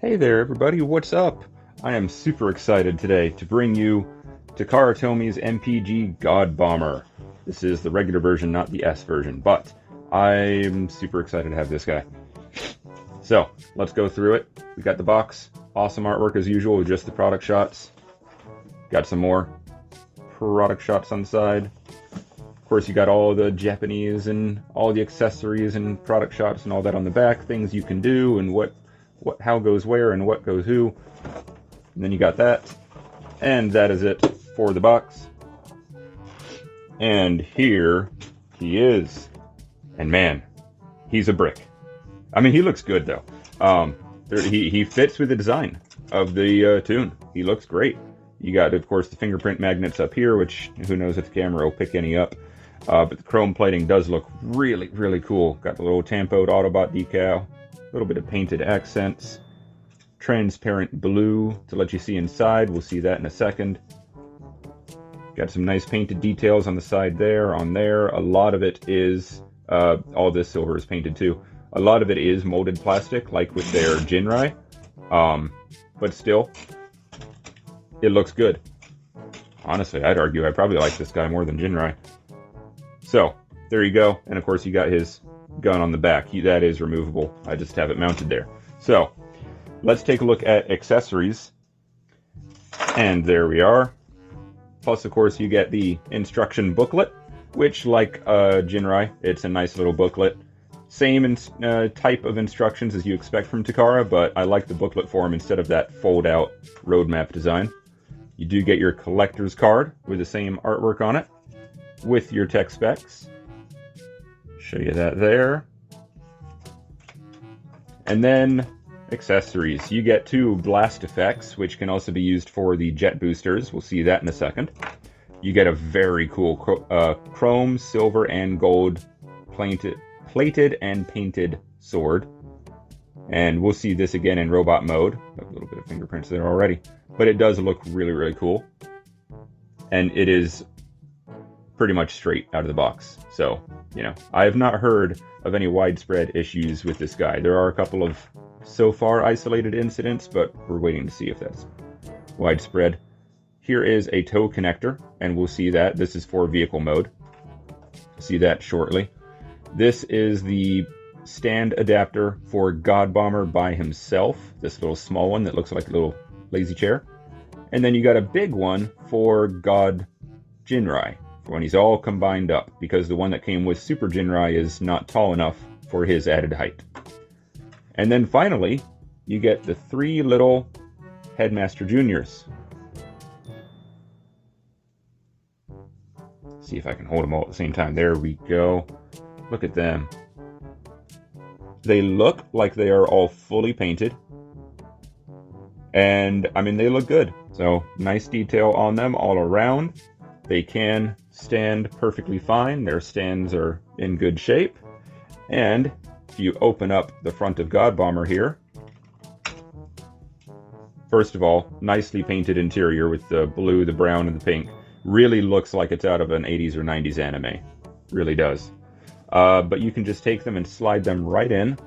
Hey there, everybody, what's up? I am super excited today to bring you Takara Tomy's MPG Godbomber. This is the regular version, not the S version, but I'm super excited to have this guy. So, let's go through it. We got the box, awesome artwork as usual with just the product shots. Got some more product shots on the side. Of course, you got all the Japanese and all the accessories and product shots and all that on the back, things you can do and how goes where and what goes who. And then you got that. And that is it for the box. And here he is. And man, he's a brick. I mean, he looks good though. He fits with the design of the tune. He looks great. You got, of course, the fingerprint magnets up here, which who knows if the camera will pick any up. But the chrome plating does look really, really cool. Got the little tampoed Autobot decal. A little bit of painted accents. Transparent blue to let you see inside. We'll see that in a second. Got some nice painted details on the side there, on there. A lot of it is, all this silver is painted too. A lot of it is molded plastic, like with their Ginrai. But still, it looks good. Honestly, I'd argue I probably like this guy more than Ginrai. So, there you go. And of course, you got his gun on the back. That is removable. I just have it mounted there. So, let's take a look at accessories. And there we are. Plus, of course, you get the instruction booklet, which, like Ginrai, it's a nice little booklet. Same type of instructions as you expect from Takara, but I like the booklet form instead of that fold-out roadmap design. You do get your collector's card with the same artwork on it, with your tech specs. Show you that there. And then accessories. You get 2 blast effects, which can also be used for the jet boosters. We'll see that in a second. You get a very cool chrome, silver, and gold plated and painted sword. And we'll see this again in robot mode. A little bit of fingerprints there already. But it does look really, really cool. And it is pretty much straight out of the box. So, you know, I have not heard of any widespread issues with this guy. There are a couple of so far isolated incidents, but we're waiting to see if that's widespread. Here is a tow connector, and we'll see that. This is for vehicle mode. See that shortly. This is the stand adapter for Godbomber by himself. This little small one that looks like a little lazy chair. And then you got a big one for God Ginrai, when he's all combined up, because the one that came with Super Ginrai is not tall enough for his added height. And then finally, you get the 3 little Headmaster Juniors. See if I can hold them all at the same time. There we go. Look at them. They look like they are all fully painted. And, I mean, they look good. So, nice detail on them all around. They can stand perfectly fine. Their stands are in good shape. And if you open up the front of Godbomber here, first of all, nicely painted interior with the blue, the brown, and the pink. Really looks like it's out of an 80s or 90s anime. Really does. But you can just take them and slide them right in.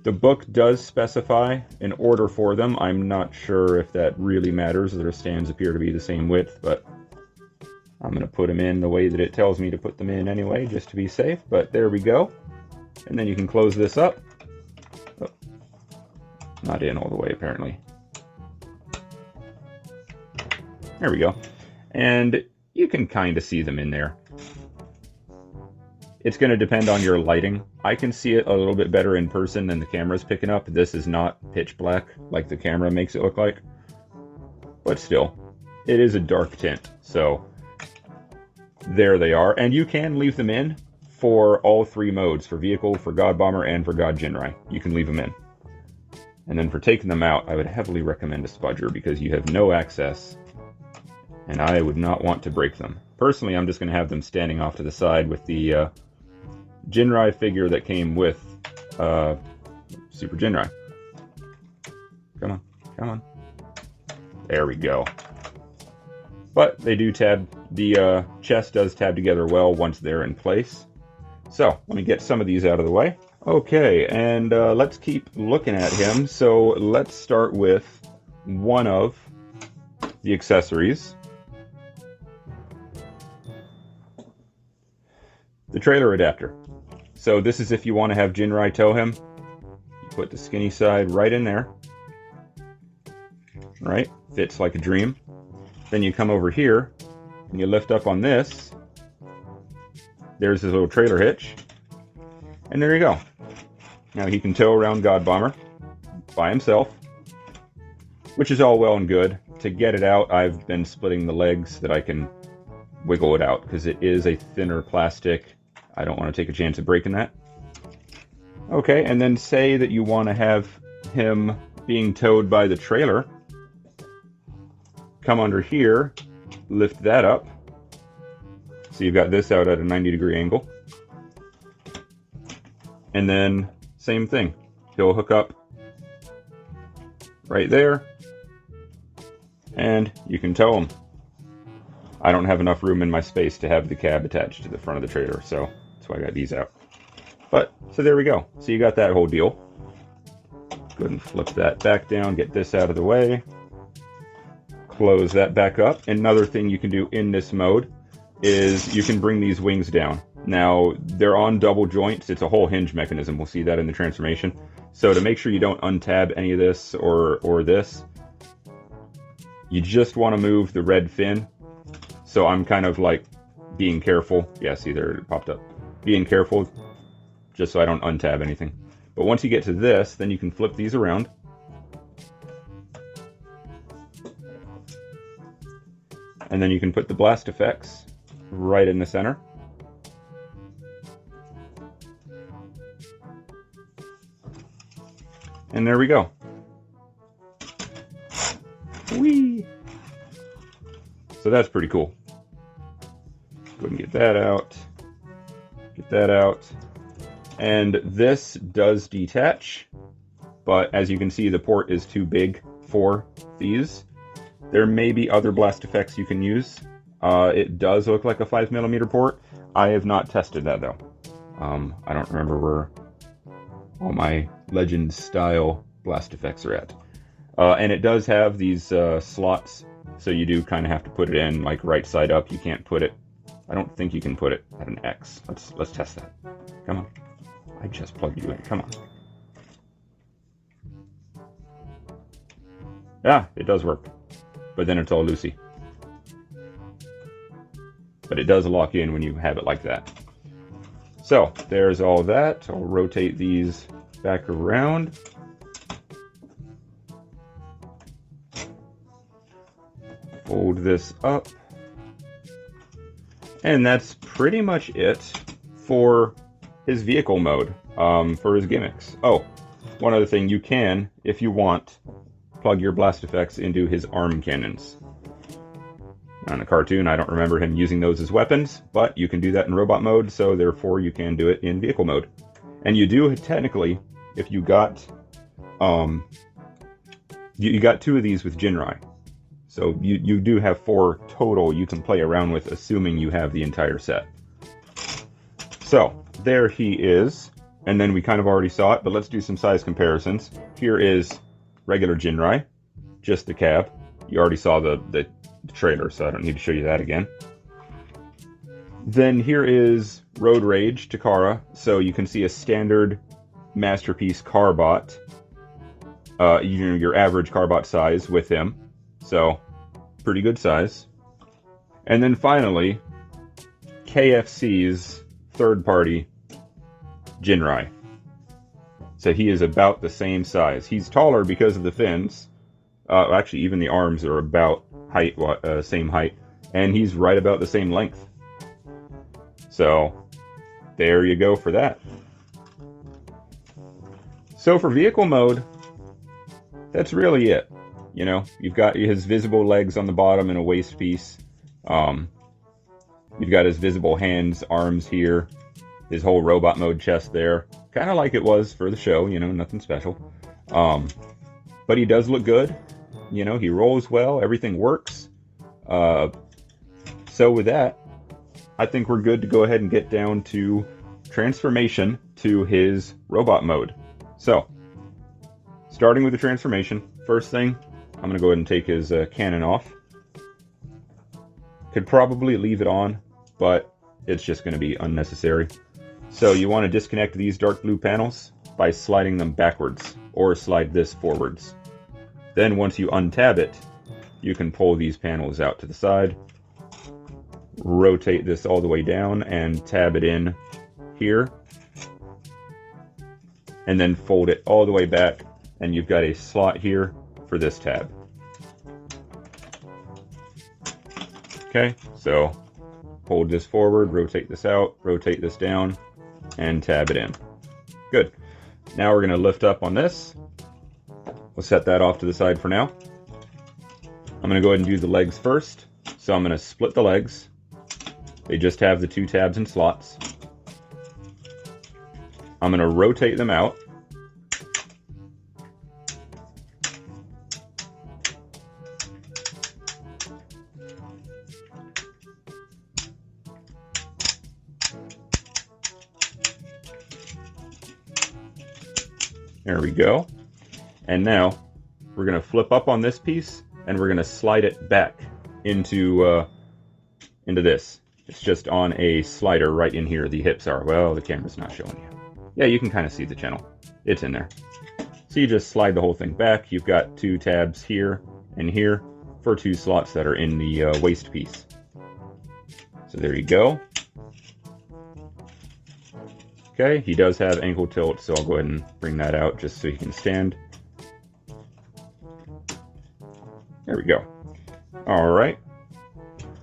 The book does specify an order for them. I'm not sure if that really matters. Their stands appear to be the same width, but I'm going to put them in the way that it tells me to put them in anyway, just to be safe. But there we go. And then you can close this up. Oh, not in all the way, apparently. There we go. And you can kind of see them in there. It's going to depend on your lighting. I can see it a little bit better in person than the camera's picking up. This is not pitch black like the camera makes it look like. But still, it is a dark tint. So, there they are. And you can leave them in for all 3 modes. For vehicle, for Godbomber, and for God Ginrai. You can leave them in. And then for taking them out, I would heavily recommend a spudger because you have no access. And I would not want to break them. Personally, I'm just going to have them standing off to the side with the Ginrai figure that came with Super Ginrai. Come on, come on. There we go. But they do tab, the chest does tab together well once they're in place. So, let me get some of these out of the way. Okay, and let's keep looking at him. So let's start with one of the accessories. The trailer adapter. So this is if you want to have Ginrai tow him. You put the skinny side right in there. Right? Fits like a dream. Then you come over here and you lift up on this. There's his little trailer hitch. And there you go. Now he can tow around Godbomber by himself, which is all well and good. To get it out, I've been splitting the legs that I can wiggle it out because it is a thinner plastic. I don't want to take a chance of breaking that. Okay, and then say that you want to have him being towed by the trailer. Come under here, lift that up. So you've got this out at a 90-degree angle. And then, same thing. He'll hook up right there. And you can tow him. I don't have enough room in my space to have the cab attached to the front of the trailer, so that's why I got these out. But, so there we go. So you got that whole deal. Go ahead and flip that back down, get this out of the way. Close that back up. Another thing you can do in this mode is you can bring these wings down. Now, they're on double joints. It's a whole hinge mechanism. We'll see that in the transformation. So to make sure you don't untab any of this or this, you just want to move the red fin. So I'm kind of like being careful. Yeah, see there it popped up. Being careful just so I don't untab anything. But once you get to this, then you can flip these around. And then you can put the blast effects right in the center. And there we go. Whee! So that's pretty cool. Go ahead and get that out. Get that out. And this does detach, but as you can see, the port is too big for these. There may be other blast effects you can use. It does look like a 5mm port. I have not tested that though. I don't remember where all my Legends style blast effects are at. And it does have these slots, so you do kind of have to put it in like right side up. You can't put it, I don't think you can put it at an X. Let's test that. Come on. I just plugged you in. Come on. Yeah, it does work. But then it's all loosey. But it does lock in when you have it like that. So, there's all that. I'll rotate these back around. Fold this up. And that's pretty much it for his vehicle mode, for his gimmicks. Oh, one other thing, you can, if you want, plug your blast effects into his arm cannons. On the cartoon, I don't remember him using those as weapons, but you can do that in robot mode, so therefore you can do it in vehicle mode. And you do, technically, if you got, you got 2 of these with Ginrai. So you do have 4 total you can play around with, assuming you have the entire set. So, there he is. And then we kind of already saw it, but let's do some size comparisons. Here is regular Ginrai, just the cab. You already saw the trailer, so I don't need to show you that again. Then here is Road Rage Takara. So you can see a standard Masterpiece Carbot, your average Carbot size with him. So, pretty good size. And then finally, KFC's third-party Ginrai. So he is about the same size. He's taller because of the fins. Actually, even the arms are about same height. And he's right about the same length. So, there you go for that. So for vehicle mode, that's really it. You know, you've got his visible legs on the bottom and a waist piece. You've got his visible hands, arms here. His whole robot mode chest there. Kind of like it was for the show, you know, nothing special. But he does look good. You know, he rolls well. Everything works. So with that, I think we're good to go ahead and get down to transformation to his robot mode. So, starting with the transformation, first thing, I'm going to go ahead and take his cannon off. Could probably leave it on, but it's just going to be unnecessary. So you want to disconnect these dark blue panels by sliding them backwards, or slide this forwards. Then once you untab it, you can pull these panels out to the side, rotate this all the way down and tab it in here, and then fold it all the way back, and you've got a slot here for this tab. Okay, so hold this forward, rotate this out, rotate this down, and tab it in. Good. Now we're going to lift up on this. We'll set that off to the side for now. I'm going to go ahead and do the legs first. So I'm going to split the legs. They just have the 2 tabs and slots. I'm going to rotate them out. There we go. And now we're going to flip up on this piece and we're going to slide it back into this. It's just on a slider right in here. The hips are. Well, the camera's not showing you. Yeah, you can kind of see the channel. It's in there. So you just slide the whole thing back. You've got 2 tabs here and here for 2 slots that are in the waist piece. So there you go. Okay, he does have ankle tilt, so I'll go ahead and bring that out just so he can stand. There we go. Alright.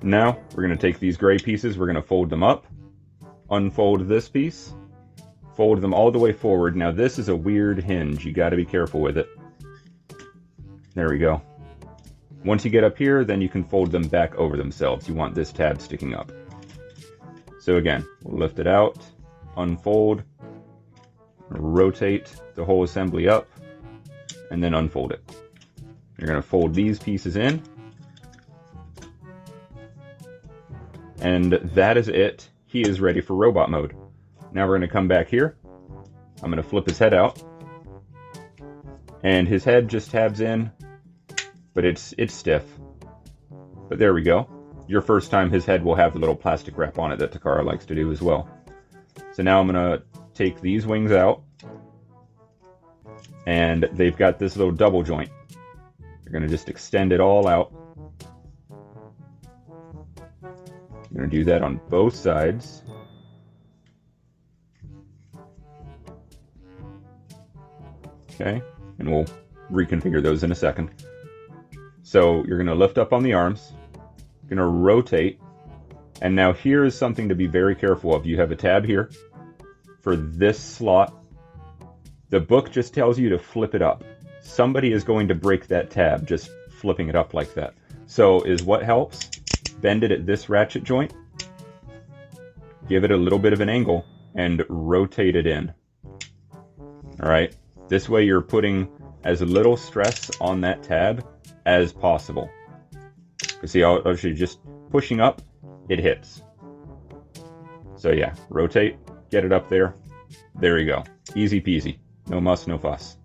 Now, we're going to take these gray pieces, we're going to fold them up, unfold this piece, fold them all the way forward. Now this is a weird hinge, you got to be careful with it. There we go. Once you get up here, then you can fold them back over themselves. You want this tab sticking up. So again, we'll lift it out, unfold, rotate the whole assembly up, and then unfold it. You're going to fold these pieces in. And that is it. He is ready for robot mode. Now we're going to come back here. I'm going to flip his head out. And his head just tabs in, but it's stiff. But there we go. Your first time, his head will have the little plastic wrap on it that Takara likes to do as well. So now I'm going to take these wings out. And they've got this little double joint. You're going to just extend it all out. You're going to do that on both sides. Okay, and we'll reconfigure those in a second. So you're going to lift up on the arms, you're going to rotate, and now here is something to be very careful of. You have a tab here for this slot. The book just tells you to flip it up. Somebody is going to break that tab just flipping it up like that. So is what helps, bend it at this ratchet joint, give it a little bit of an angle, and rotate it in. Alright, this way you're putting as little stress on that tab as possible. You see, I'll actually just pushing up, it hits. So yeah, rotate, get it up there. There you go. Easy peasy. No muss, no fuss.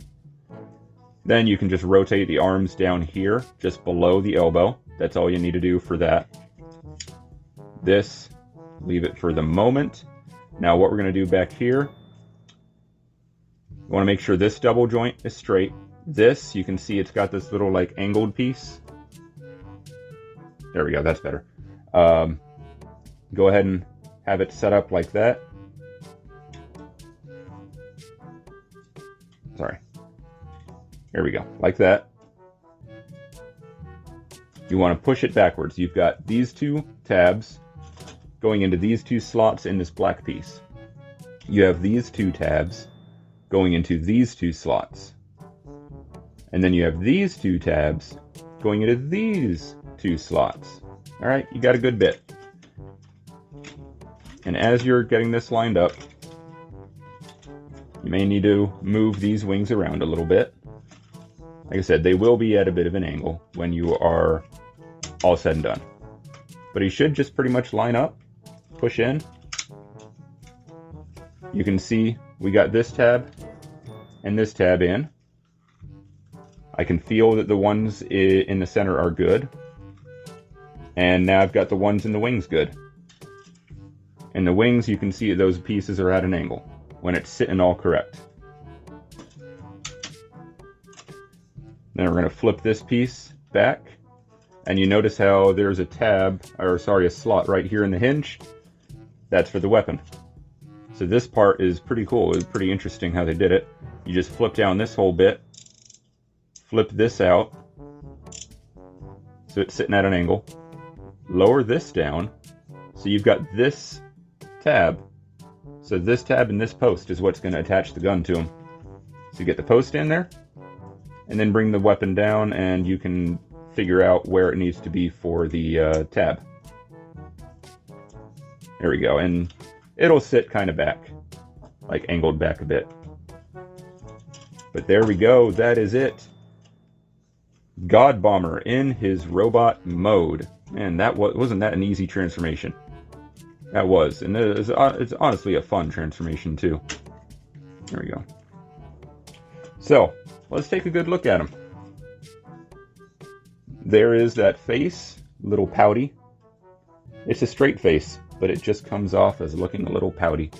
Then you can just rotate the arms down here, just below the elbow. That's all you need to do for that. This, leave it for the moment. Now what we're going to do back here, you want to make sure this double joint is straight. This, you can see it's got this little like angled piece. There we go, that's better. Go ahead and have it set up like that. Sorry. There we go, like that. You want to push it backwards. You've got these 2 tabs going into these 2 slots in this black piece. You have these 2 tabs going into these 2 slots. And then you have these 2 tabs going into these 2 slots. Alright, you got a good bit. And as you're getting this lined up, you may need to move these wings around a little bit. Like I said, they will be at a bit of an angle when you are all said and done. But he should just pretty much line up, push in, You can see we got this tab and this tab in. I can feel that the ones in the center are good. And now I've got the ones in the wings good. And the wings, you can see those pieces are at an angle when it's sitting all correct. Then we're going to flip this piece back. And you notice how there's a a slot right here in the hinge. That's for the weapon. So this part is pretty cool. It's pretty interesting how they did it. You just flip down this whole bit, flip this out, so it's sitting at an angle. Lower this down, so you've got this tab. So this tab and this post is what's going to attach the gun to them. So you get the post in there, and then bring the weapon down, and you can figure out where it needs to be for the tab. There we go, and it'll sit kind of back, like angled back a bit. But there we go, that is it. Godbomber in his robot mode. Man, wasn't that an easy transformation? That was, and it's honestly a fun transformation too. There we go. So, let's take a good look at him. There is that face, little pouty. It's a straight face, but it just comes off as looking a little pouty.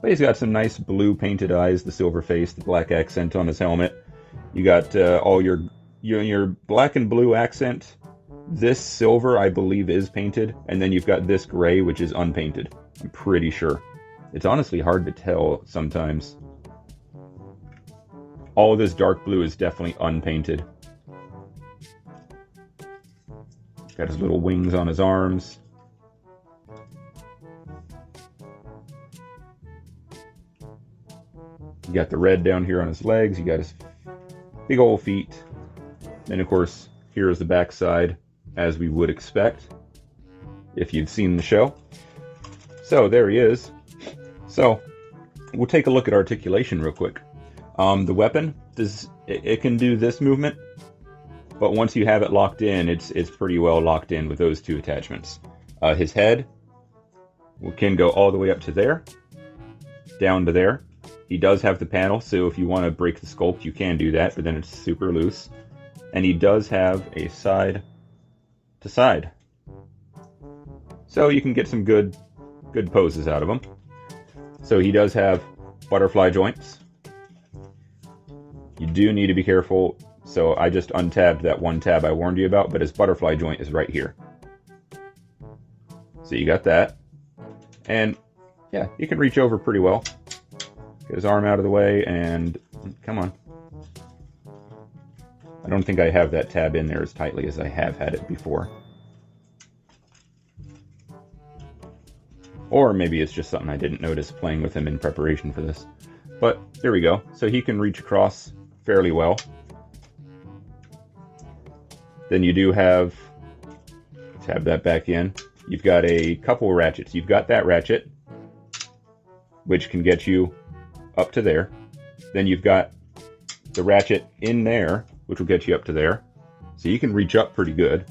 But he's got some nice blue painted eyes, the silver face, the black accent on his helmet. You got all your black and blue accent. This silver, I believe, is painted, and then you've got this gray, which is unpainted. I'm pretty sure. It's honestly hard to tell sometimes. All of this dark blue is definitely unpainted. Got his little wings on his arms. You got the red down here on his legs. You got his big old feet. Then, of course, here is the backside, as we would expect if you've seen the show. So there he is. So we'll take a look at articulation real quick. The weapon, it can do this movement, but once you have it locked in, it's pretty well locked in with those two attachments. His head can go all the way up to there, down to there. He does have the panel, so if you want to break the sculpt, you can do that, but then it's super loose. And he does have a side to side. So you can get some good poses out of him. So he does have butterfly joints. You do need to be careful. So I just untabbed that one tab I warned you about, but his butterfly joint is right here. So you got that. And yeah, you can reach over pretty well. Get his arm out of the way and come on. I don't think I have that tab in there as tightly as I have had it before. Or maybe it's just something I didn't notice playing with him in preparation for this. But there we go. So he can reach across fairly well. Then you do have, tab that back in. You've got a couple ratchets. You've got that ratchet, which can get you up to there. Then you've got the ratchet in there, which will get you up to there. So you can reach up pretty good.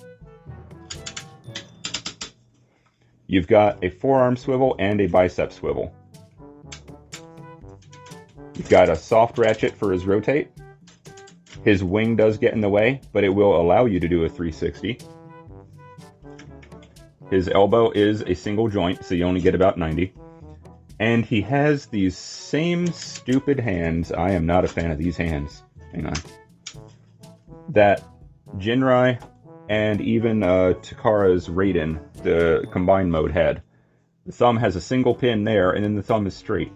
You've got a forearm swivel and a bicep swivel. You've got a soft ratchet for his rotate. His wing does get in the way, but it will allow you to do a 360. His elbow is a single joint, so you only get about 90. And he has these same stupid hands. I am not a fan of these hands. Hang on. That Ginrai and even Takara's Raiden, the combined mode, had. The thumb has a single pin there, and then the thumb is straight.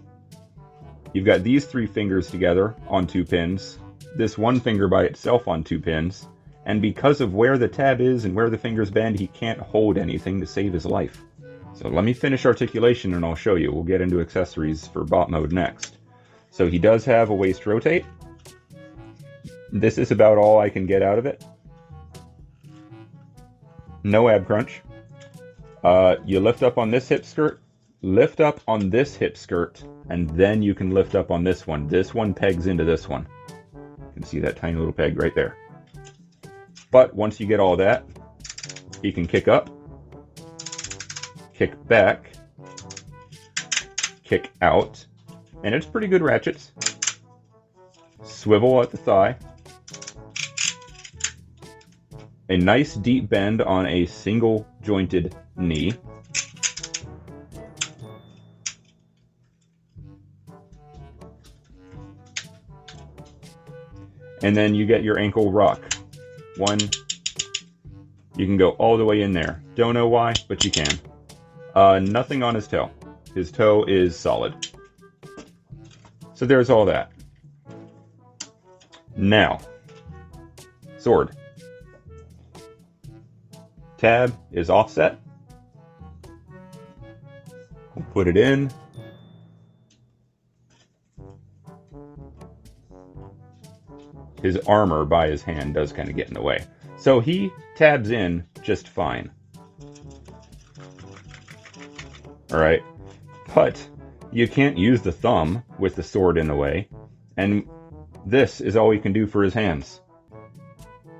You've got these three fingers together on 2 pins, this one finger by itself on 2 pins, and because of where the tab is and where the fingers bend, he can't hold anything to save his life. So let me finish articulation and I'll show you. We'll get into accessories for bot mode next. So he does have a waist rotate. This is about all I can get out of it. No ab crunch. You lift up on this hip skirt, lift up on this hip skirt, and then you can lift up on this one. This one pegs into this one. You can see that tiny little peg right there. But once you get all that, he can kick up, kick back, kick out. And it's pretty good ratchets. Swivel at the thigh. A nice deep bend on a single jointed knee. And then you get your ankle rock. One, you can go all the way in there. Don't know why, but you can. Nothing on his toe. His toe is solid. So there's all that. Now, sword. Tab is offset. We'll put it in. His armor by his hand does kind of get in the way. So he tabs in just fine. Alright, but you can't use the thumb with the sword in the way, and this is all he can do for his hands.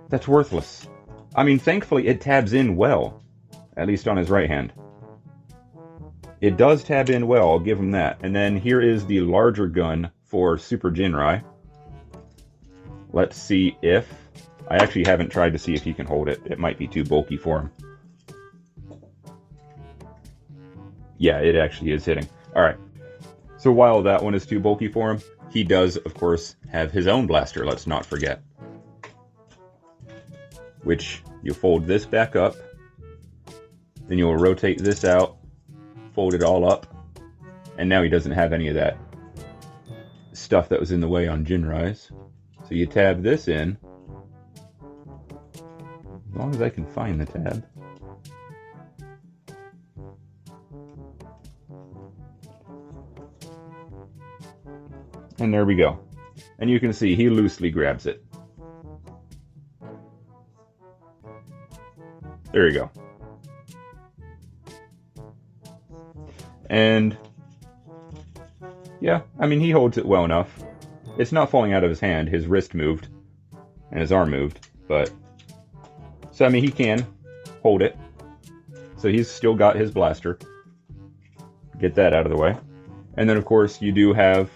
That's worthless. I mean, thankfully it tabs in well, at least on his right hand. It does tab in well, I'll give him that. And then here is the larger gun for Super Ginrai. Let's see if... I actually haven't tried to see if he can hold it. It might be too bulky for him. Yeah, it actually is hitting. Alright. So while that one is too bulky for him, he does, of course, have his own blaster, let's not forget. Which, you fold this back up. Then you'll rotate this out. Fold it all up. And now he doesn't have any of that stuff that was in the way on Ginrai's. So you tab this in. As long as I can find the tab. And there we go. And you can see he loosely grabs it. There you go. And yeah, I mean, he holds it well enough. It's not falling out of his hand. His wrist moved and his arm moved, but so I mean, he can hold it. So he's still got his blaster. Get that out of the way. And then of course you do have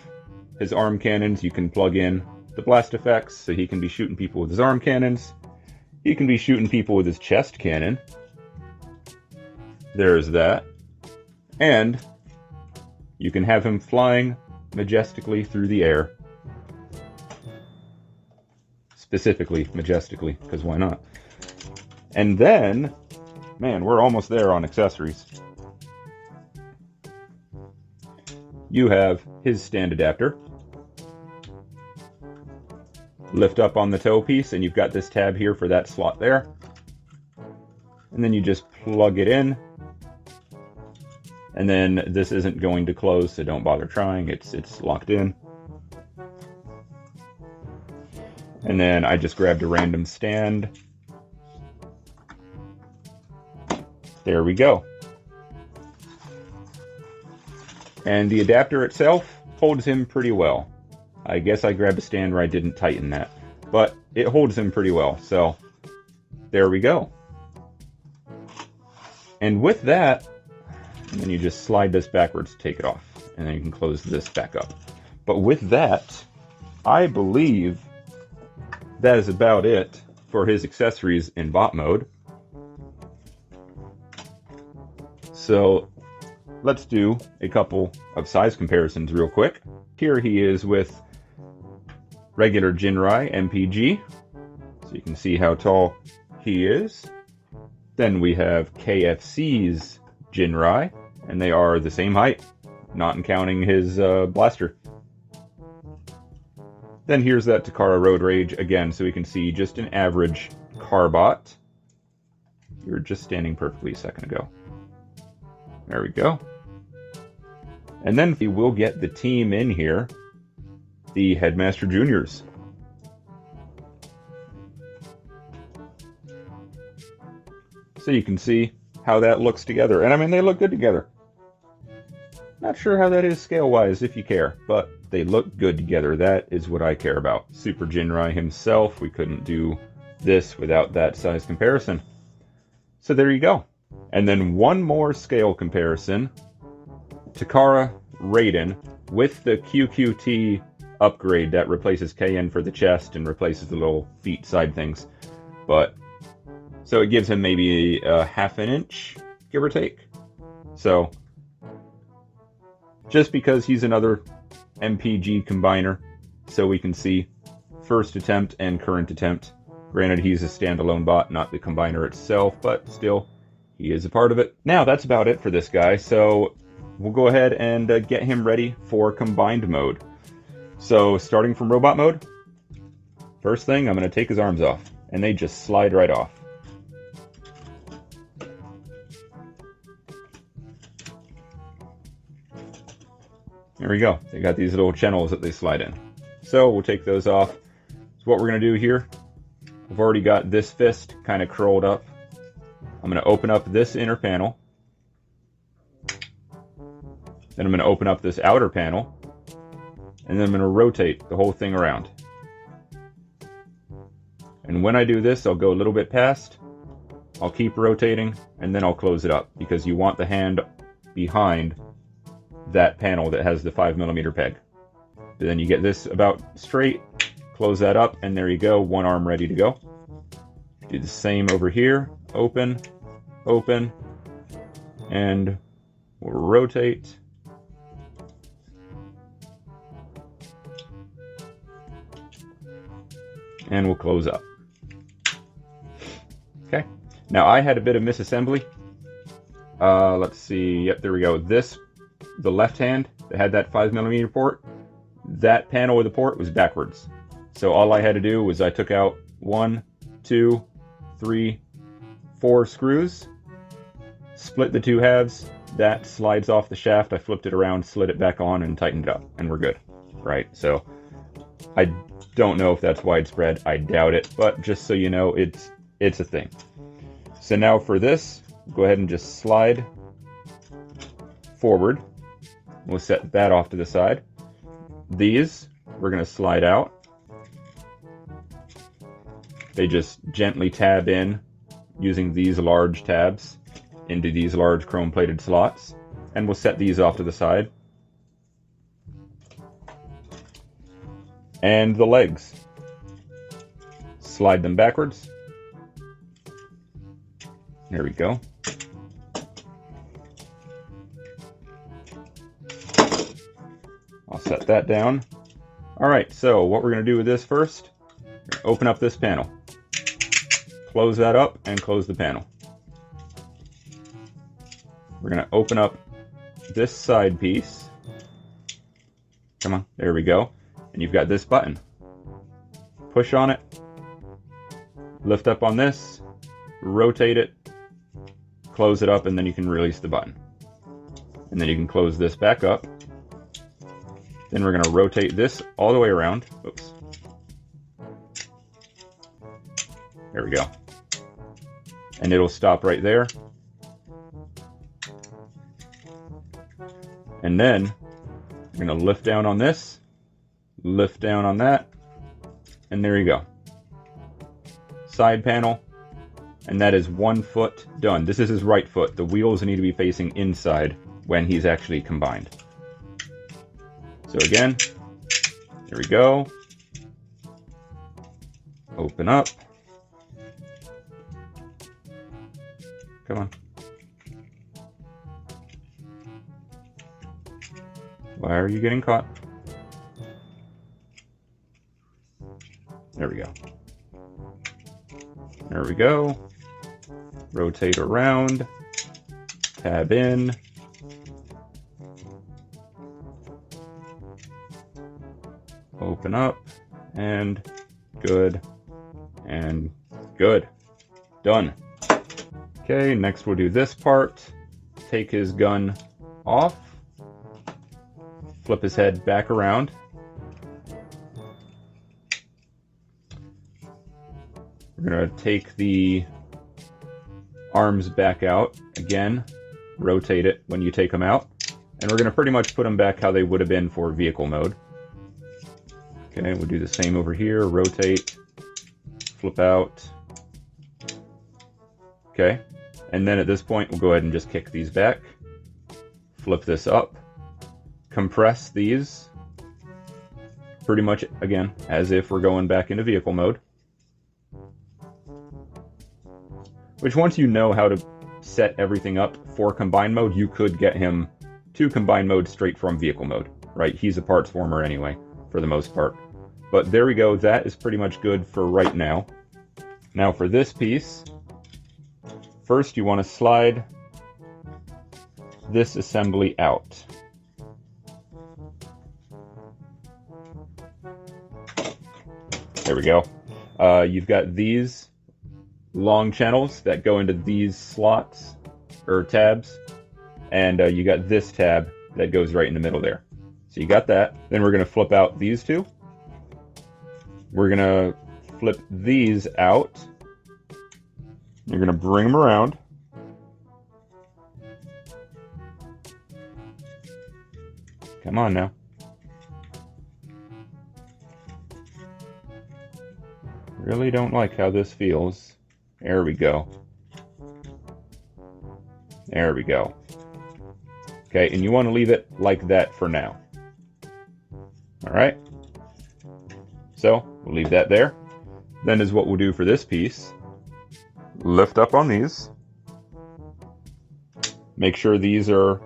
his arm cannons. You can plug in the blast effects, so he can be shooting people with his arm cannons. He can be shooting people with his chest cannon. There's that. And you can have him flying majestically through the air. Specifically, majestically, because why not? And then, man, we're almost there on accessories. You have his stand adapter. Lift up on the toe piece, and you've got this tab here for that slot there. And then you just plug it in. And then this isn't going to close, so don't bother trying. It's locked in. And then I just grabbed a random stand. There we go. And the adapter itself holds him pretty well. I guess I grabbed a stand where I didn't tighten that. But it holds him pretty well, so there we go. And with that, and then you just slide this backwards to take it off. And then you can close this back up. But with that, I believe that is about it for his accessories in bot mode. So let's do a couple of size comparisons real quick. Here he is with regular Ginrai MPG. So you can see how tall he is. Then we have KFC's Ginrai, and they are the same height, not counting his blaster. Then here's that Takara Road Rage again, so we can see just an average carbot. You were just standing perfectly a second ago. There we go. And then we will get the team in here, the Headmaster Juniors. So you can see how that looks together. And I mean, they look good together. Not sure how that is scale-wise, if you care, but they look good together. That is what I care about. Super Ginrai himself, we couldn't do this without that size comparison. So there you go. And then one more scale comparison. Takara Raiden with the QQT upgrade that replaces KN for the chest and replaces the little feet side things. But so it gives him maybe a half an inch, give or take. So just because he's another MPG combiner, so we can see first attempt and current attempt. Granted, he's a standalone bot, not the combiner itself, but still, he is a part of it. Now, that's about it for this guy, so we'll go ahead and get him ready for combined mode. So, starting from robot mode, first thing, I'm going to take his arms off, and they just slide right off. There we go. They got these little channels that they slide in. So, we'll take those off. So what we're going to do here, I've already got this fist kind of curled up. I'm going to open up this inner panel. Then I'm going to open up this outer panel. And then I'm going to rotate the whole thing around. And when I do this, I'll go a little bit past. I'll keep rotating, and then I'll close it up, because you want the hand behind that panel that has the 5mm peg. Then you get this about straight. Close that up, and there you go, one arm ready to go. Do the same over here, open, open, and we'll rotate. And we'll close up. Okay, now I had a bit of misassembly. Let's see, yep, there we go. This, the left hand that had that 5mm port, that panel with the port was backwards. So all I had to do was I took out 1, 2, 3, 4 screws, split the 2 halves, that slides off the shaft, I flipped it around, slid it back on, and tightened it up, and we're good, right? So I don't know if that's widespread, I doubt it, but just so you know, it's a thing. So now for this, go ahead and just slide forward. We'll set that off to the side. These, we're going to slide out. They just gently tab in using these large tabs into these large chrome-plated slots. And we'll set these off to the side. And the legs. Slide them backwards. There we go. I'll set that down. Alright, so what we're going to do with this first, open up this panel. Close that up and close the panel. We're going to open up this side piece. Come on, there we go. And you've got this button. Push on it. Lift up on this. Rotate it. Close it up, and then you can release the button. And then you can close this back up. Then we're going to rotate this all the way around. Oops. There we go. And it'll stop right there. And then we're going to lift down on this, lift down on that, and there you go. Side panel, and that is 1 foot done. This is his right foot. The wheels need to be facing inside when he's actually combined. So again, here we go. Open up. Come on. Why are you getting caught? There we go. There we go. Rotate around. Tab in. Open up. And good. And good. Done. Okay, next we'll do this part. Take his gun off. Flip his head back around. We're going to take the arms back out. Again, rotate it when you take them out. And we're going to pretty much put them back how they would have been for vehicle mode. Okay, we'll do the same over here. Rotate, flip out. Okay, and then at this point, we'll go ahead and just kick these back. Flip this up. compress these pretty much, again, as if we're going back into vehicle mode. Which, once you know how to set everything up for combine mode, you could get him to combine mode straight from vehicle mode, right? He's a parts former anyway, for the most part. But there we go, that is pretty much good for right now. Now for this piece, first you want to slide this assembly out. There we go. You've got these long channels that go into these slots, or tabs, and you got this tab that goes right in the middle there. So you got that. Then we're going to flip out these two. We're going to flip these out. You're going to bring them around. Come on now. Really don't like how this feels. There we go. There we go. Okay, and you want to leave it like that for now. Alright? So, we'll leave that there. Then is what we'll do for this piece. Lift up on these. Make sure these are,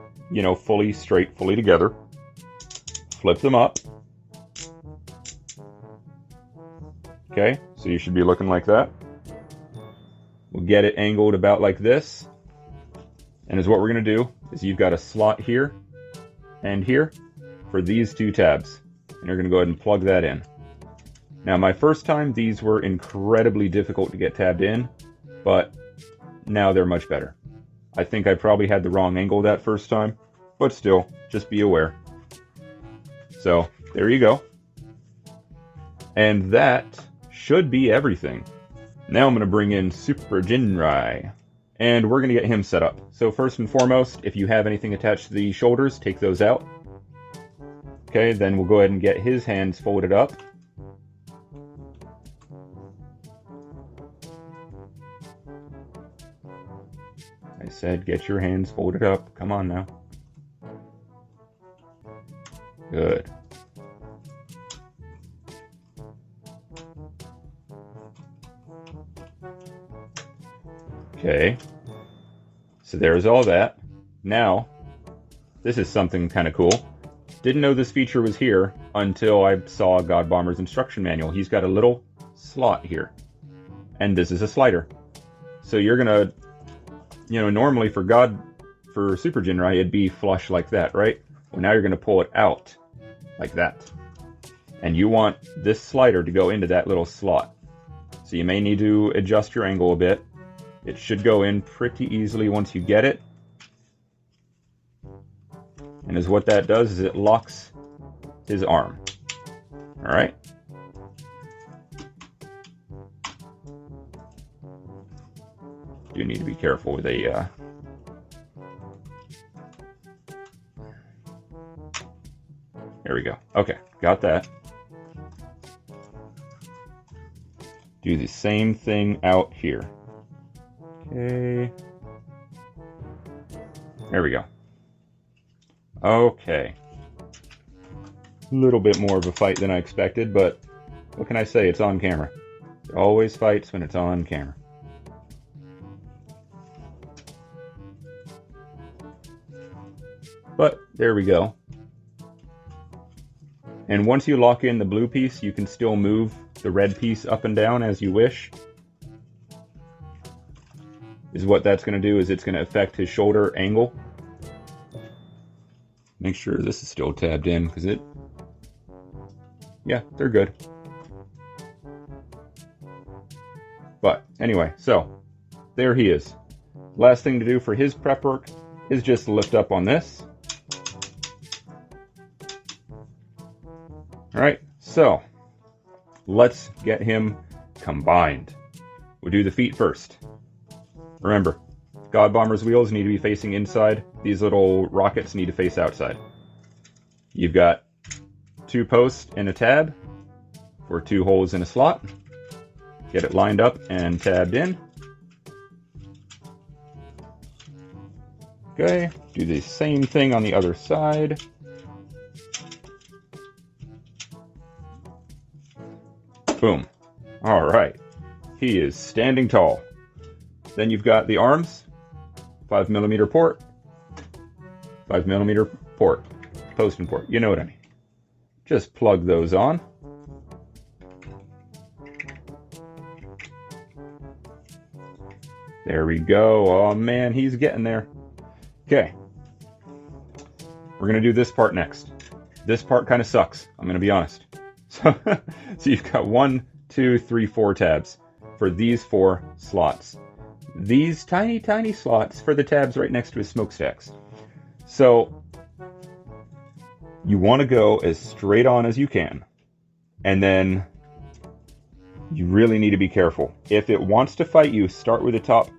fully straight, fully together. Flip them up. Okay, so you should be looking like that. We'll get it angled about like this. And is what we're going to do is you've got a slot here and here for these two tabs. And you're going to go ahead and plug that in. Now, my first time, these were incredibly difficult to get tabbed in, but now they're much better. I think I probably had the wrong angle that first time, but still, just be aware. So, there you go. And that should be everything. Now I'm going to bring in Super Ginrai, and we're going to get him set up. So first and foremost, if you have anything attached to the shoulders, take those out. Okay, then we'll go ahead and get his hands folded up. I said get your hands folded up. Come on now. Good. Okay, so there's all that. Now, this is something kind of cool. Didn't know this feature was here until I saw Godbomber's instruction manual. He's got a little slot here, and this is a slider. So you're gonna, normally for Super Ginrai, it'd be flush like that, right? Well, now you're gonna pull it out like that, and you want this slider to go into that little slot. So you may need to adjust your angle a bit. It should go in pretty easily once you get it. And as what that does is it locks his arm. Alright? Do need to be careful with a... There we go. Okay, got that. Do the same thing out here. Okay. There we go. Okay. A little bit more of a fight than I expected, but what can I say? It's on camera. It always fights when it's on camera. But there we go. And once you lock in the blue piece, you can still move the red piece up and down as you wish. Is what that's going to do is it's going to affect his shoulder angle. Make sure this is still tabbed in because yeah, they're good. But anyway, so there he is. Last thing to do for his prep work is just lift up on this. Alright, so let's get him combined. We'll do the feet first. Remember, Godbomber's wheels need to be facing inside. These little rockets need to face outside. You've got 2 posts and a tab for 2 holes in a slot. Get it lined up and tabbed in. Okay, do the same thing on the other side. Boom. All right. He is standing tall. Then you've got the arms, 5mm port, 5mm port, post and port. You know what I mean. Just plug those on. There we go. Oh man, he's getting there. Okay. We're going to do this part next. This part kind of sucks, I'm going to be honest. So you've got 1, 2, 3, 4 tabs for these 4 slots. These tiny, tiny slots for the tabs right next to his smokestacks. So you want to go as straight on as you can. And then you really need to be careful. If it wants to fight you, start with the top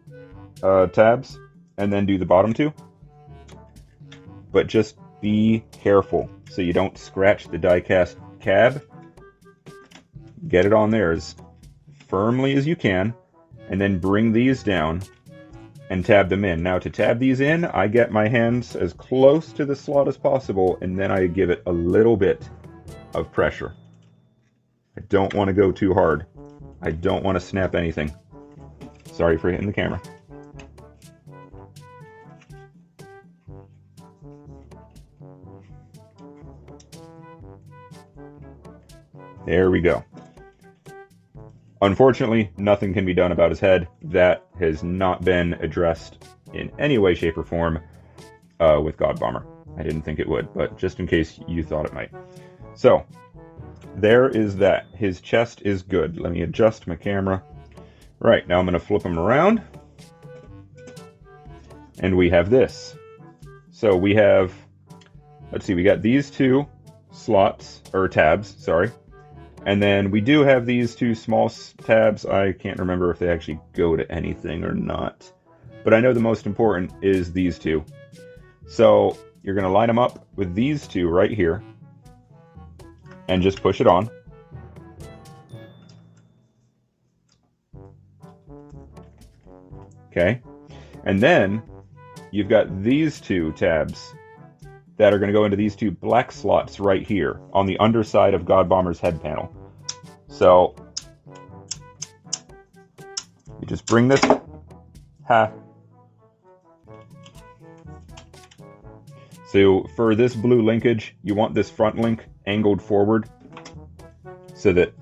tabs and then do the bottom 2. But just be careful so you don't scratch the die-cast cab. Get it on there as firmly as you can, and then bring these down and tab them in. Now to tab these in, I get my hands as close to the slot as possible, and then I give it a little bit of pressure. I don't want to go too hard. I don't want to snap anything. Sorry for hitting the camera. There we go. Unfortunately, nothing can be done about his head. That has not been addressed in any way, shape, or form with Godbomber. I didn't think it would, but just in case you thought it might. So, there is that. His chest is good. Let me adjust my camera. Right, now I'm going to flip him around. And we have this. So we have, let's see, we got these 2 slots, or tabs, sorry. And then we do have these 2 small tabs. I can't remember if they actually go to anything or not. But I know the most important is these 2. So you're going to line them up with these 2 right here. And just push it on. Okay. And then you've got these 2 tabs that are going to go into these 2 black slots right here on the underside of Godbomber's head panel. So you just bring this, So for this blue linkage, you want this front link angled forward so that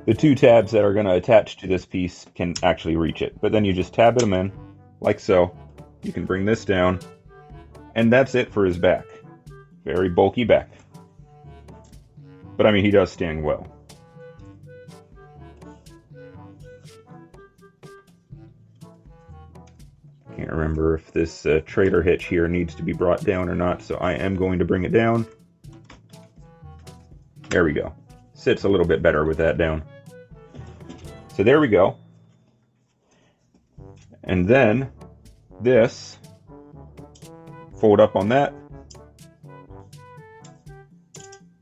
the 2 tabs that are going to attach to this piece can actually reach it. But then you just tab them in like so. You can bring this down. And that's it for his back. Very bulky back. But I mean, he does stand well. Can't remember if this trailer hitch here needs to be brought down or not, so I am going to bring it down. There we go. Sits a little bit better with that down. So there we go. And then this, fold up on that.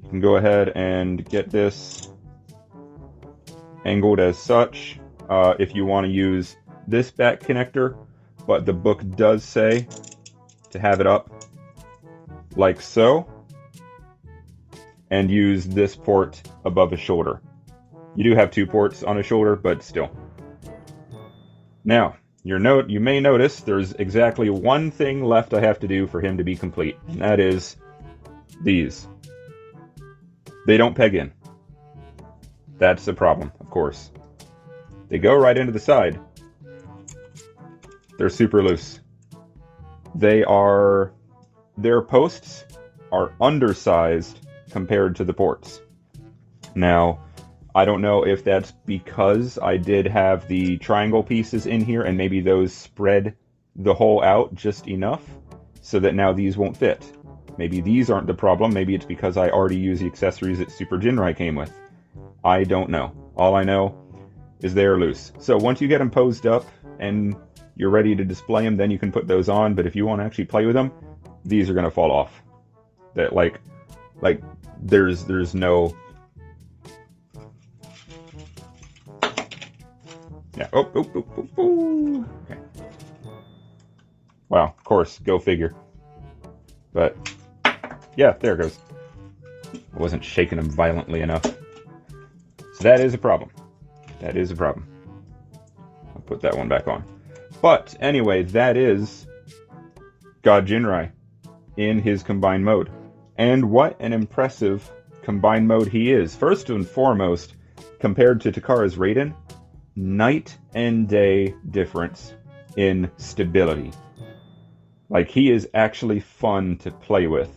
You can go ahead and get this angled as such if you want to use this back connector, but the book does say to have it up like so and use this port above his shoulder. You do have 2 ports on his shoulder, but still. Now, you may notice there's exactly 1 thing left I have to do for him to be complete, and that is these. They don't peg in. That's the problem, of course. They go right into the side. They're super loose. Their posts are undersized compared to the ports. Now, I don't know if that's because I did have the triangle pieces in here and maybe those spread the hole out just enough so that now these won't fit. Maybe these aren't the problem. Maybe it's because I already used the accessories that Super Ginrai came with. I don't know. All I know is they're loose. So once you get them posed up and you're ready to display them, then you can put those on. But if you want to actually play with them, these are going to fall off. That like there's no... Yeah. Oh. Okay. Wow. Of course. Go figure. But yeah, there it goes. I wasn't shaking them violently enough. So That is a problem. That is a problem. I'll put that one back on. But anyway, that is God Ginrai in his combined mode. And what an impressive combined mode he is. First and foremost, compared to Takara's Raiden, night and day difference in stability. Like, he is actually fun to play with.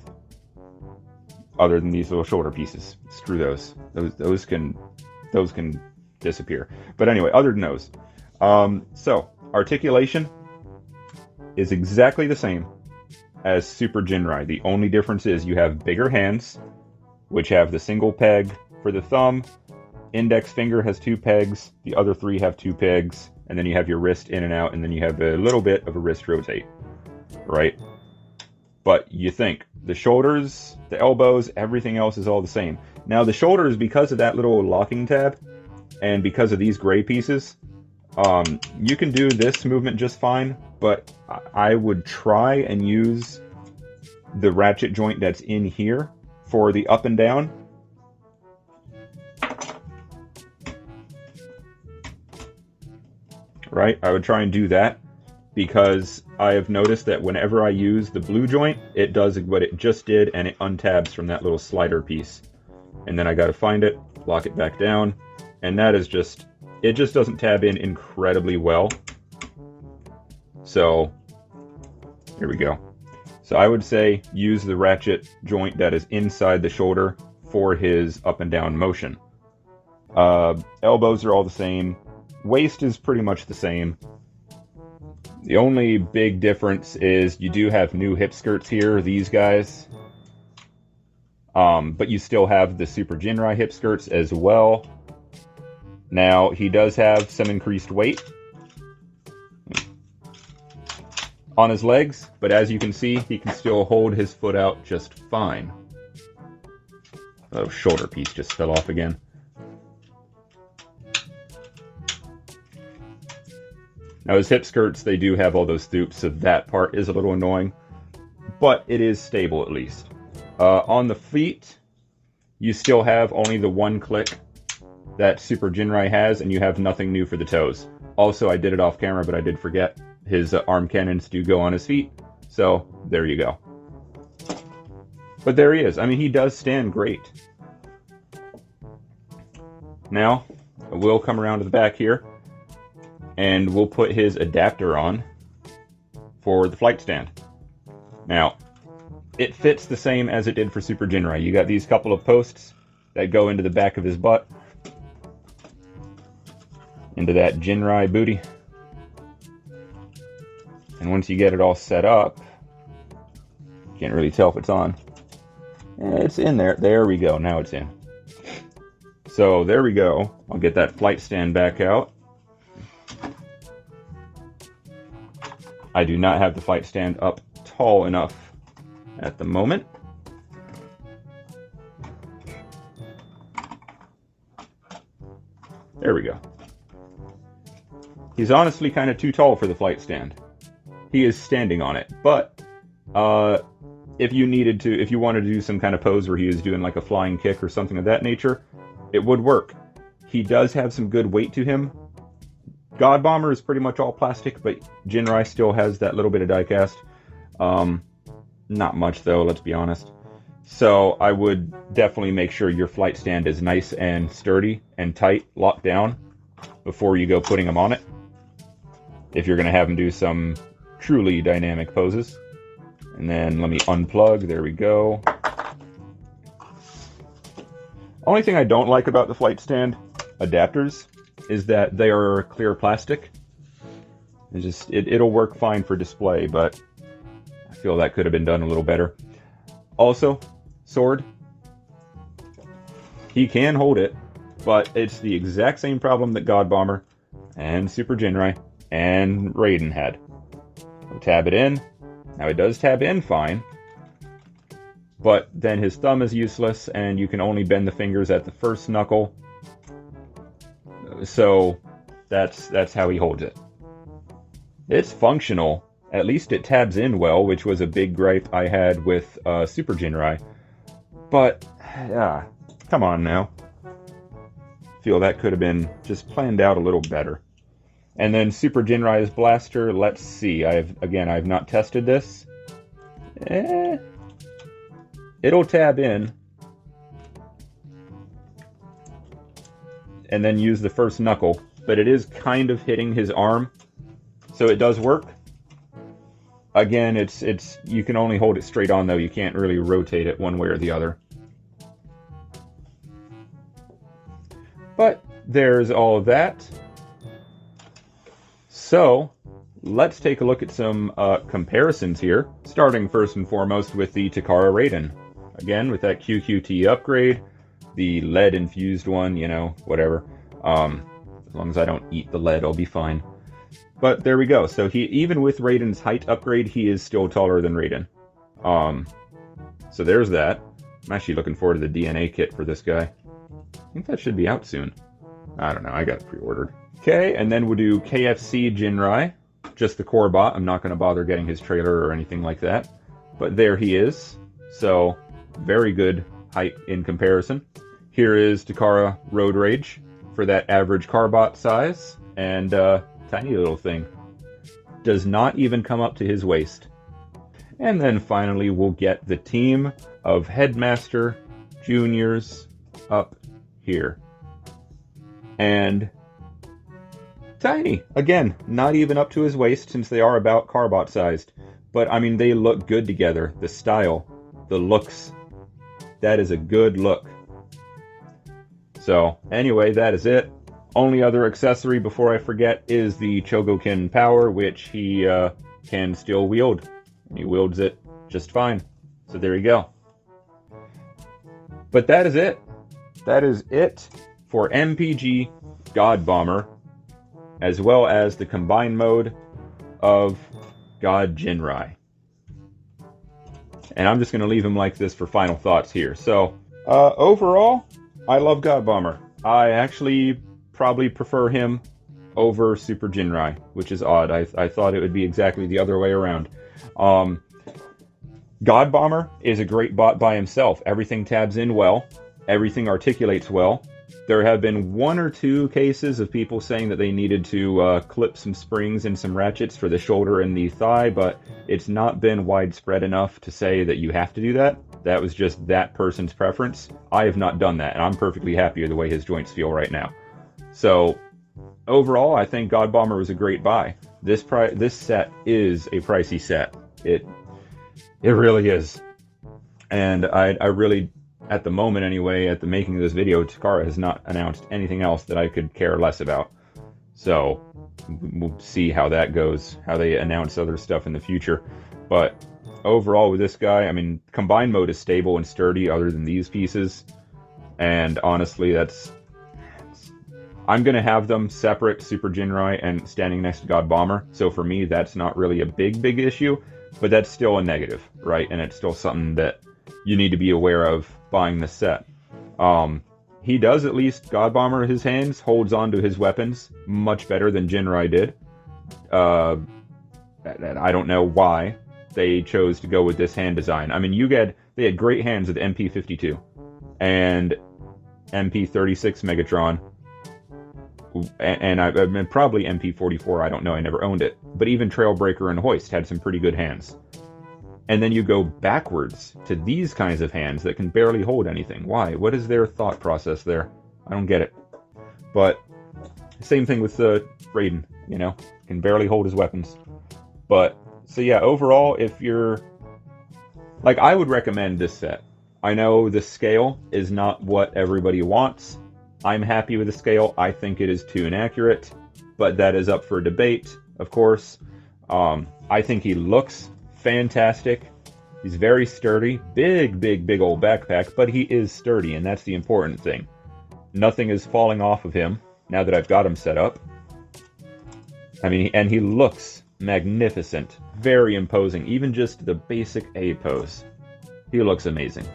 Other than these little shoulder pieces. Screw those. Those can disappear. But anyway, other than those. So, articulation is exactly the same as Super Ginrai. The only difference is you have bigger hands, which have the single peg for the thumb. Index finger has 2 pegs. The other 3 have 2 pegs. And then you have your wrist in and out, and then you have a little bit of a wrist rotate. Right? But you think, the shoulders, the elbows, everything else is all the same. Now, the shoulders, because of that little locking tab, and because of these gray pieces, you can do this movement just fine, but I would try and use the ratchet joint that's in here for the up and down. Right? I would try and do that, because I have noticed that whenever I use the blue joint, it does what it just did, and it untabs from that little slider piece. And then I gotta find it, lock it back down, and that is just, it just doesn't tab in incredibly well. So, here we go. So I would say use the ratchet joint that is inside the shoulder for his up and down motion. Elbows are all the same. Waist is pretty much the same. The only big difference is you do have new hip skirts here, these guys. But you still have the Super Ginrai hip skirts as well. Now, he does have some increased weight on his legs, but as you can see, he can still hold his foot out just fine. Oh, shoulder piece just fell off again. Now, his hip skirts, they do have all those thoops, so that part is a little annoying, but it is stable at least. On the feet, you still have only the one click that Super Ginrai has, and you have nothing new for the toes. Also, I did it off camera, but I did forget. His arm cannons do go on his feet, so there you go. But there he is. I mean, he does stand great. Now, we'll come around to the back here, and we'll put his adapter on for the flight stand. Now, it fits the same as it did for Super Ginrai. You got these couple of posts that go into the back of his butt, into that Ginrai booty. And once you get it all set up, can't really tell if it's on. It's in there. There we go. Now it's in. So there we go. I'll get that flight stand back out. I do not have the flight stand up tall enough at the moment. There we go. He's honestly kind of too tall for the flight stand. He is standing on it, but if you wanted to do some kind of pose where he was doing like a flying kick or something of that nature, it would work. He does have some good weight to him. Godbomber is pretty much all plastic, but Ginrai still has that little bit of die-cast. Not much though, let's be honest. So I would definitely make sure your flight stand is nice and sturdy and tight, locked down, before you go putting him on it. If you're going to have him do some truly dynamic poses. And then let me unplug, there we go. Only thing I don't like about the flight stand adapters is that they are clear plastic. It'll work fine for display, but I feel that could have been done a little better. Also, sword. He can hold it, but it's the exact same problem that Godbomber and Super Ginrai and Raiden had. We'll tab it in. Now it does tab in fine, but then his thumb is useless, and you can only bend the fingers at the first knuckle. So that's how he holds it. It's functional. At least it tabs in well, which was a big gripe I had with Super Ginrai. But, come on now. feel that could have been just planned out a little better. And then Super Ginrai's blaster, let's see. I've not tested this. It'll tab in. And then use the first knuckle. But it is kind of hitting his arm. So it does work. Again, it's you can only hold it straight on though. You can't really rotate it one way or the other. But there's all of that. So let's take a look at some comparisons here. Starting first and foremost with the Takara Raiden. Again, with that QQT upgrade, the lead infused one, you know, whatever. As long as I don't eat the lead, I'll be fine. But there we go. So even with Raiden's height upgrade, he is still taller than Raiden. So there's that. I'm actually looking forward to the DNA kit for this guy. I think that should be out soon. I don't know. I got it pre-ordered. Okay, and then we'll do KFC Ginrai. Just the core bot. I'm not going to bother getting his trailer or anything like that. But there he is. So, very good height in comparison. Here is Takara Road Rage for that average car bot size. And, tiny little thing. Does not even come up to his waist. And then finally we'll get the team of Headmaster Juniors up here. And tiny. Again, not even up to his waist since they are about carbot sized. But I mean, they look good together. The style, the looks. That is a good look. So anyway, that is it. Only other accessory before I forget is the Chogokin Power, which he can still wield. He wields it just fine. So there you go. But that is it. That is it for MPG Godbomber, as well as the combined mode of God Ginrai. And I'm just going to leave him like this for final thoughts here. So, overall, I love Godbomber. I actually probably prefer him over Super Ginrai, which is odd. I thought it would be exactly the other way around. Godbomber is a great bot by himself. Everything tabs in well. Everything articulates well. There have been 1 or 2 cases of people saying that they needed to clip some springs and some ratchets for the shoulder and the thigh, but it's not been widespread enough to say that you have to do that. That was just that person's preference. I have not done that, and I'm perfectly happy with the way his joints feel right now. So, overall, I think Godbomber was a great buy. This set is a pricey set. It really is. And I really, at the moment anyway, at the making of this video, Takara has not announced anything else that I could care less about. So, we'll see how that goes, how they announce other stuff in the future. But overall with this guy, I mean, combined mode is stable and sturdy other than these pieces. And honestly, I'm going to have them separate, Super Ginrai and standing next to Godbomber. So for me, that's not really a big issue, but that's still a negative, right? And it's still something that you need to be aware of buying this set. He does, at least, Godbomber, his hands, holds on to his weapons much better than Ginrai did. I don't know why they chose to go with this hand design. I mean, they had great hands with MP-52 and MP-36 Megatron. And probably MP-44, I don't know, I never owned it. But even Trailbreaker and Hoist had some pretty good hands. And then you go backwards to these kinds of hands that can barely hold anything. Why? What is their thought process there? I don't get it. But same thing with Raiden, you know, can barely hold his weapons. But, so yeah, overall, if you're, like, I would recommend this set. I know the scale is not what everybody wants. I'm happy with the scale. I think it is too inaccurate, but that is up for debate, of course. I think he looks fantastic. He's very sturdy. Big old backpack, but he is sturdy, and that's the important thing. Nothing is falling off of him now that I've got him set up. I mean, and he looks magnificent. Very imposing. Even just the basic A pose. He looks amazing.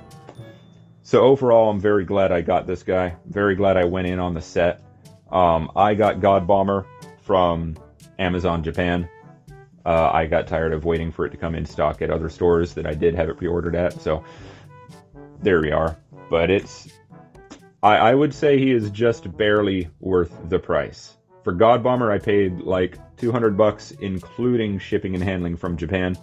So overall, I'm very glad I got this guy. Very glad I went in on the set. I got Godbomber from Amazon Japan. I got tired of waiting for it to come in stock at other stores that I did have it pre-ordered at. So there we are. But I would say he is just barely worth the price. For Godbomber, I paid like $200, including shipping and handling from Japan.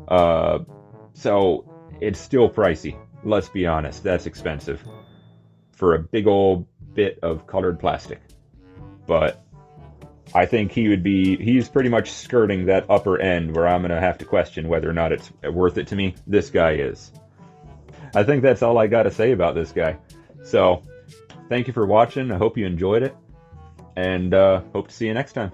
So it's still pricey. Let's be honest, that's expensive for a big old bit of colored plastic. But I think he's pretty much skirting that upper end where I'm going to have to question whether or not it's worth it to me. This guy is. I think that's all I got to say about this guy. So, thank you for watching. I hope you enjoyed it. And hope to see you next time.